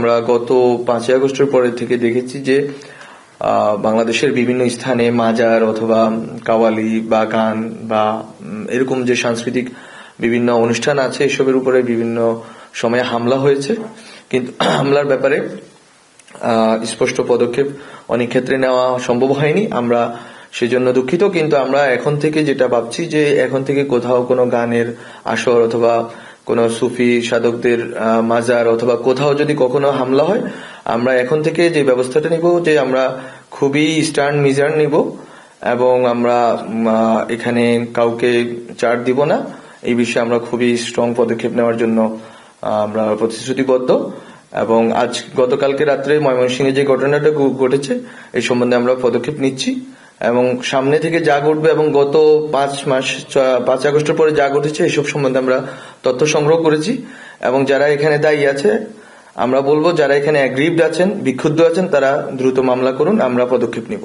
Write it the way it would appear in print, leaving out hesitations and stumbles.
আমরা গত 5ই আগস্টের পরে থেকে দেখেছি যে বাংলাদেশের বিভিন্ন স্থানে মাজার অথবা কাওয়ালি বা গান বা এরকম যে সাংস্কৃতিক বিভিন্ন অনুষ্ঠান আছে এসবের উপরে বিভিন্ন সময়ে হামলা হয়েছে, কিন্তু হামলার ব্যাপারে স্পষ্ট পদক্ষেপ অনেক ক্ষেত্রে নেওয়া সম্ভব হয়নি। আমরা সেজন্য দুঃখিত, কিন্তু আমরা এখন থেকে যেটা ভাবছি যে এখন থেকে কোথাও কোনো গানের আসর অথবা কোনো সুফি সাধকদের মাজার অথবা কোথাও যদি কখনো হামলা হয়, আমরা এখন থেকে যে ব্যবস্থাটা নিব যে আমরা খুবই স্টার্ন মিজার নিব এবং আমরা এখানে কাউকে ছাড় দিব না। এই বিষয়ে আমরা খুবই স্ট্রং পদক্ষেপ নেওয়ার জন্য আমরা প্রতিশ্রুতিবদ্ধ। এবং গতকালকে রাত্রে ময়মনসিংহে যে ঘটনাটা ঘটেছে এই সম্বন্ধে আমরা পদক্ষেপ নিচ্ছি এবং সামনে থেকে যা ঘটবে এবং গত 5 আগস্টের পরে যা ঘটেছে এসব সম্বন্ধে আমরা তথ্য সংগ্রহ করেছি। এবং যারা এখানে দায়ী আছে, আমরা বলবো যারা এখানে অ্যাগ্রিভড আছেন, বিক্ষুব্ধ আছেন, তারা দ্রুত মামলা করুন, আমরা পদক্ষেপ নিব।